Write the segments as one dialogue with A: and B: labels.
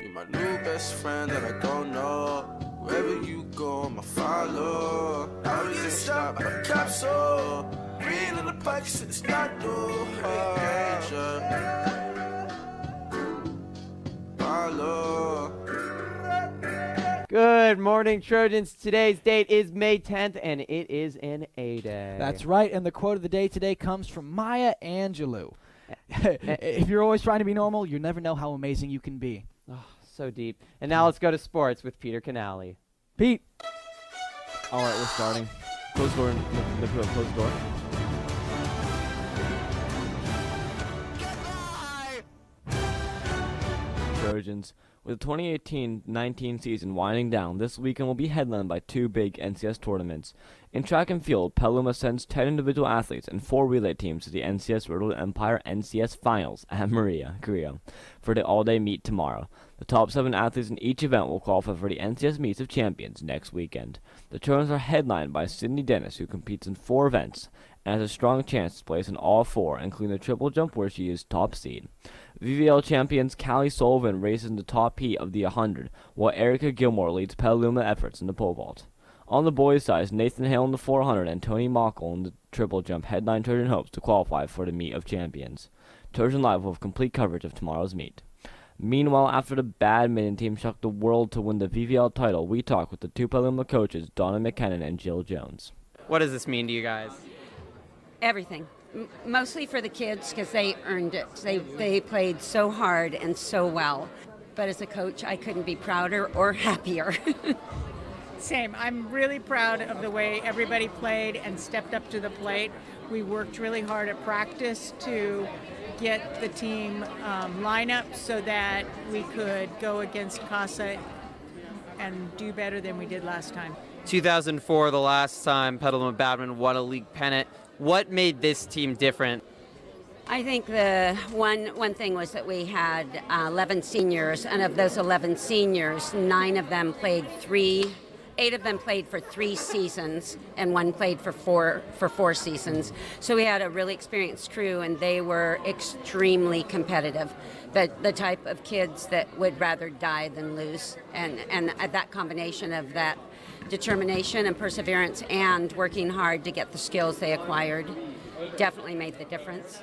A: You my new best friend that I don't know. Wherever you go, I'ma follow. I was just stopped by the cops, so green in the pockets, it's not door. Follow.
B: Good morning, Trojans. Today's date is May 10th, and it is an A-Day.
C: That's right, and the quote of the day today comes from Maya Angelou. If you're always trying to be normal, you never know how amazing you can be.
B: Oh, so deep. And now let's go to sports with Peter Canali.
C: Pete.
D: All right, we're starting. Close door. Napua, close door. Trojans. With the 2018-19 season winding down, this weekend will be headlined by two big NCS tournaments. In track and field, Petaluma sends 10 individual athletes and 4 relay teams to the NCS Riddle Empire NCS Finals at Meer, Korea, for the all-day meet tomorrow. The top 7 athletes in each event will qualify for the NCS Meets of Champions next weekend. The tournaments are headlined by Sydney Dennis, who competes in 4 events and has a strong chance to place in all 4, including the triple jump where she is top seed. VVL champions Kayleigh Sullivan races in the top heat of the 100, while Erica Gilmore leads Petaluma efforts in the pole vault. On the boys' side, Nathan Hale in the 400 and Tony Mockle in the triple jump headline Trojan hopes to qualify for the Meet of Champions. Trojan Live will have complete coverage of tomorrow's meet. Meanwhile, after the badminton team shocked the world to win the VVL title, we talk with the two Petaluma coaches, Donna McKinnon and Jill Jones.
B: What does this mean to you guys?
E: Everything. Mostly for the kids because they earned it. They played so hard and so well. But as a coach, I couldn't be prouder or happier.
F: Same. I'm really proud of the way everybody played and stepped up to the plate. We worked really hard at practice to get the team lineup so that we could go against CASA and do better than we did last time.
B: 2004, the last time Petaluma Badminton won a league pennant. What made this team different?
E: I think the one thing was that we had 11 seniors, and of those 11 seniors, 8 of them played for 3 seasons, and 1 played for 4 seasons. So we had a really experienced crew, and they were extremely competitive. The type of kids that would rather die than lose, and that combination of that determination and perseverance and working hard to get the skills they acquired definitely made the difference.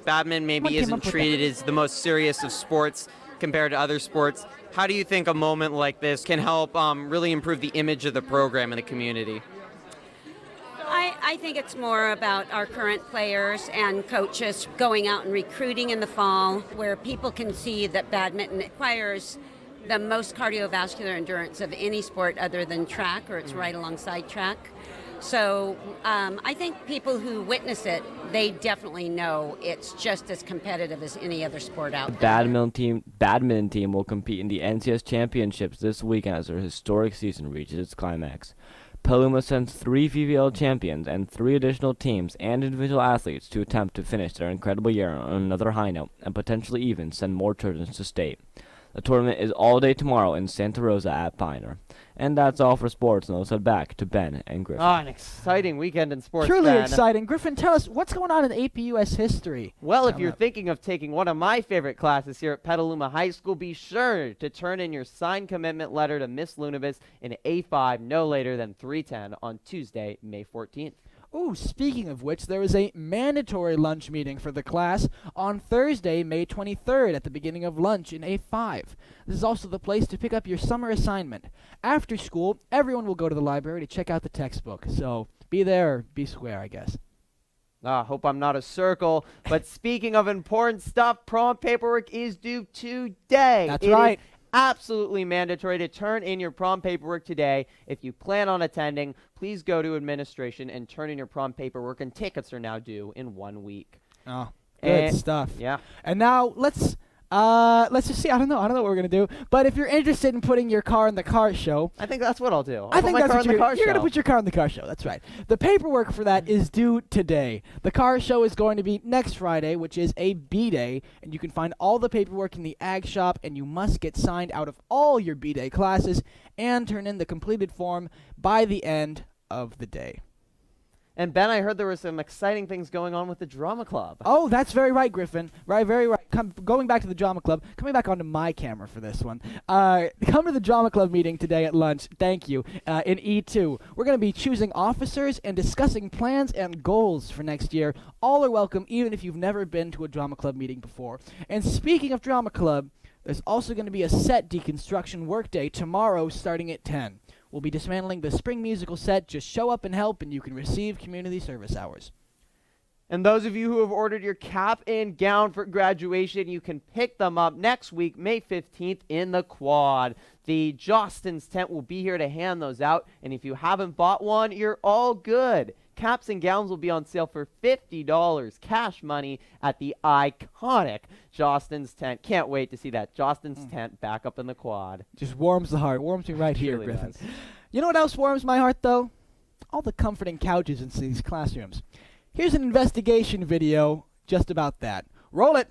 B: Badminton maybe isn't treated as the most serious of sports compared to other sports. How do you think a moment like this can help really improve the image of the program in the community?
E: I think it's more about our current players and coaches going out and recruiting in the fall, where people can see that badminton requires the most cardiovascular endurance of any sport other than track, or it's right alongside track. So I think people who witness it, they definitely know it's just as competitive as any other sport out there.
D: Badminton team will compete in the NCS Championships this weekend as their historic season reaches its climax. Petaluma sends 3 VVL champions and 3 additional teams and individual athletes to attempt to finish their incredible year on another high note and potentially even send more Trojans to state. The tournament is all day tomorrow in Santa Rosa at Pioneer. And that's all for sports. Now let's head back to Ben and Griffin.
B: Oh, an exciting weekend in sports.
C: Truly
B: Ben.
C: exciting. Griffin, tell us what's going on in AP US history.
B: Well, if you're thinking of taking one of my favorite classes here at Petaluma High School, be sure to turn in your signed commitment letter to Miss Lunavis in A5 no later than 3:10 on Tuesday, May 14th.
C: Ooh, speaking of which, there is a mandatory lunch meeting for the class on Thursday, May 23rd at the beginning of lunch in A5. This is also the place to pick up your summer assignment. After school, everyone will go to the library to check out the textbook. So be there or be square, I guess.
B: I hope I'm not a circle. But speaking of important stuff, prom paperwork is due today.
C: That's right.
B: Absolutely mandatory to turn in your prom paperwork today. If you plan on attending, please go to administration and turn in your prom paperwork, and tickets are now due in 1 week.
C: Oh, good stuff.
B: Yeah.
C: And now let's just see. I don't know what we're gonna do. But if you're interested in putting your car in the car show,
B: I think that's what I'll do.
C: I think that's what you're
B: Show.
C: gonna put your car in the car show. That's right. The paperwork for that is due today. The car show is going to be next Friday, which is a B-Day, and you can find all the paperwork in the ag shop, and you must get signed out of all your B-Day classes and turn in the completed form by the end of the day.
B: And Ben, I heard there were some exciting things going on with the drama club.
C: Oh, that's very right, Griffin. Right, very right. Going back to the drama club, coming back onto my camera for this one. Come to the drama club meeting today at lunch. Thank you. In E2, we're going to be choosing officers and discussing plans and goals for next year. All are welcome, even if you've never been to a drama club meeting before. And speaking of drama club, there's also going to be a set deconstruction workday tomorrow starting at 10. We'll be dismantling the spring musical set. Just show up and help, and you can receive community service hours.
B: And those of you who have ordered your cap and gown for graduation, you can pick them up next week, May 15th, in the Quad. The Jostens tent will be here to hand those out, and if you haven't bought one, you're all good. Caps and gowns will be on sale for $50 cash money at the iconic Jostens tent. Can't wait to see that Jostens tent back up in the Quad.
C: Just warms the heart. Warms me right here,
B: Really
C: Griffin.
B: does.
C: You know what else warms my heart, though? All the comforting couches in these classrooms. Here's an investigation video just about that. Roll it.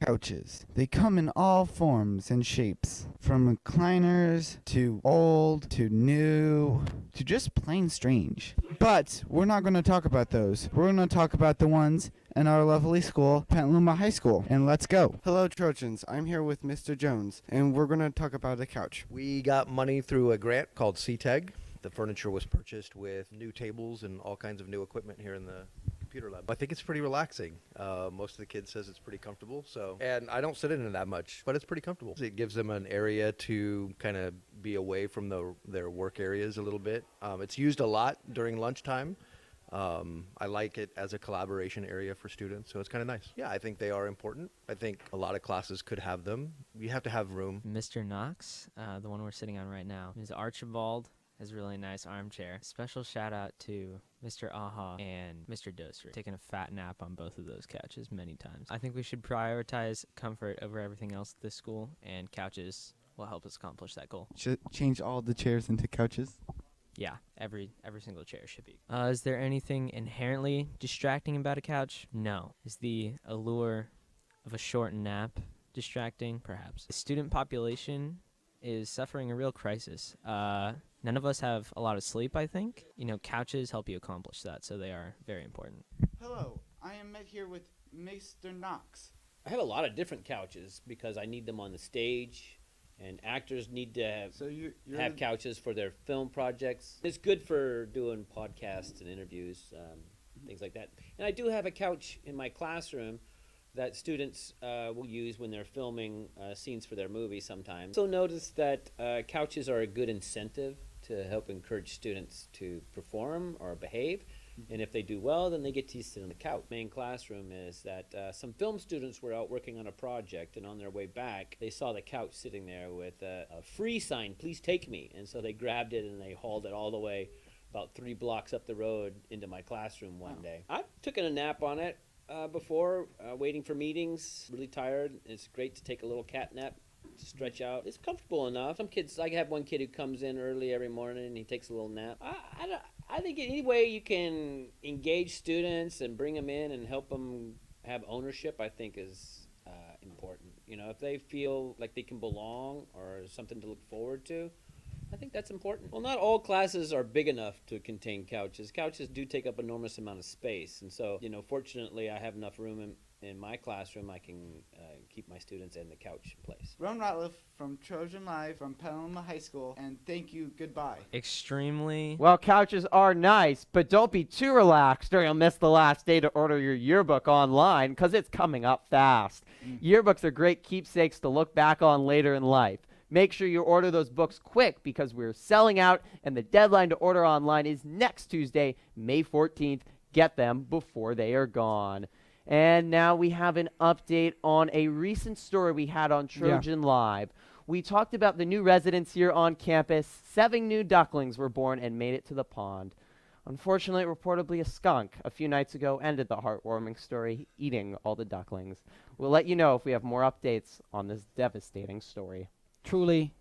G: Couches. They come in all forms and shapes, from recliners to old to new to just plain strange. But we're not going to talk about those. We're going to talk about the ones in our lovely school, Petaluma High School. And let's go.
H: Hello, Trojans. I'm here with Mr. Jones, and we're going to talk about a couch.
I: We got money through a grant called CTEG. The furniture was purchased with new tables and all kinds of new equipment here in the computer lab. I think it's pretty relaxing. Most of the kids says it's pretty comfortable. And I don't sit in it that much, but it's pretty comfortable. It gives them an area to kind of be away from their work areas a little bit. It's used a lot during lunchtime. I like it as a collaboration area for students, so it's kind of nice. Yeah, I think they are important. I think a lot of classes could have them. You have to have room.
J: Mr. Knox, the one we're sitting on right now, is Archibald. Has a really nice armchair. Special shout out to Mr. Aha and Mr. Doser, taking a fat nap on both of those couches many times. I think we should prioritize comfort over everything else at this school, and couches will help us accomplish that goal.
G: Should change all the chairs into couches?
J: Yeah, every single chair should be. Is there anything inherently distracting about a couch? No. Is the allure of a short nap distracting? Perhaps. The student population is suffering a real crisis. None of us have a lot of sleep, I think. Couches help you accomplish that, so they are very important.
G: Hello, I am met here with Mr. Knox.
K: I have a lot of different couches because I need them on the stage, and actors need to have couches for their film projects. It's good for doing podcasts and interviews, things like that. And I do have a couch in my classroom that students will use when they're filming scenes for their movie sometimes. So notice that couches are a good incentive to help encourage students to perform or behave. And if they do well, then they get to sit on the couch. Main classroom is that some film students were out working on a project, and on their way back, they saw the couch sitting there with a free sign, "Please take me." And so they grabbed it and they hauled it all the way about 3 blocks up the road into my classroom one day. I've taken a nap on it before, waiting for meetings, really tired. It's great to take a little cat nap, to stretch out. It's comfortable enough. Some kids, I have one kid who comes in early every morning and he takes a little nap. I think any way you can engage students and bring them in and help them have ownership, I think is important. If they feel like they can belong or something to look forward to, I think that's important. Well, not all classes are big enough to contain couches. Couches do take up an enormous amount of space. And so, fortunately, I have enough room in my classroom. I can keep my students in the couch in place.
G: Ron Ratliff from Trojan Live from Petaluma High School, and thank you, goodbye.
J: Extremely.
B: Well, couches are nice, but don't be too relaxed or you'll miss the last day to order your yearbook online because it's coming up fast. Yearbooks are great keepsakes to look back on later in life. Make sure you order those books quick because we're selling out, and the deadline to order online is next Tuesday, May 14th. Get them before they are gone. And now we have an update on a recent story we had on Trojan Live. We talked about the new residents here on campus. 7 new ducklings were born and made it to the pond. Unfortunately, reportedly a skunk a few nights ago ended the heartwarming story, eating all the ducklings. We'll let you know if we have more updates on this devastating story.
C: Truly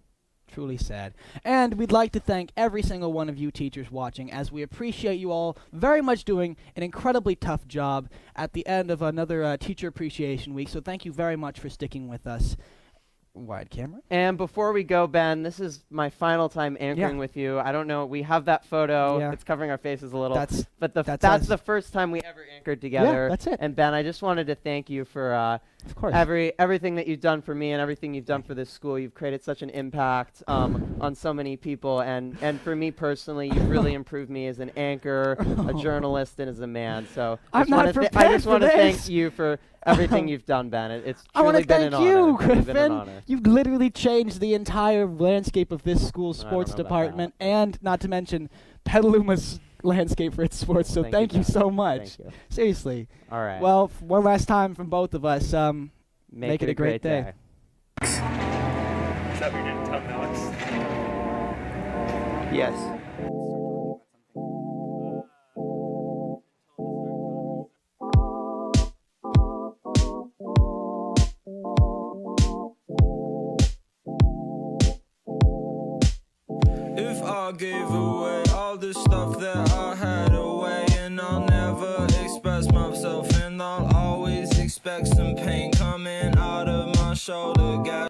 C: sad. And we'd like to thank every single one of you teachers watching, as we appreciate you all very much doing an incredibly tough job at the end of another Teacher Appreciation Week. So thank you very much for sticking with us. wide camera.
B: And before we go, Ben, this is my final time anchoring with you. I don't know. We have that photo.
C: Yeah.
B: It's covering our faces a little.
C: That's
B: That's the first time we ever anchored together.
C: Yeah, that's it.
B: And Ben, I just wanted to thank you for
C: of course.
B: everything that you've done for me and everything you've done for this school. You've created such an impact on so many people. And for me personally, you've really improved me as an anchor, a journalist, and as a man. So I just want to thank you for everything you've done, Ben. It's truly been an honor.
C: I want to thank you,
B: It's really been an
C: Griffin.
B: honor.
C: You've literally changed the entire landscape of this school's sports department, and not to mention Petaluma's landscape for its sports. So thank you so much.
B: Thank you.
C: Seriously.
B: All right.
C: Well, one last time from both of us. Make it a great day.
L: Is that what you didn't tell Knox?
A: Yes. If I gave away all the stuff that I had away, and I'll never express myself, and I'll always expect some pain coming out of my shoulder.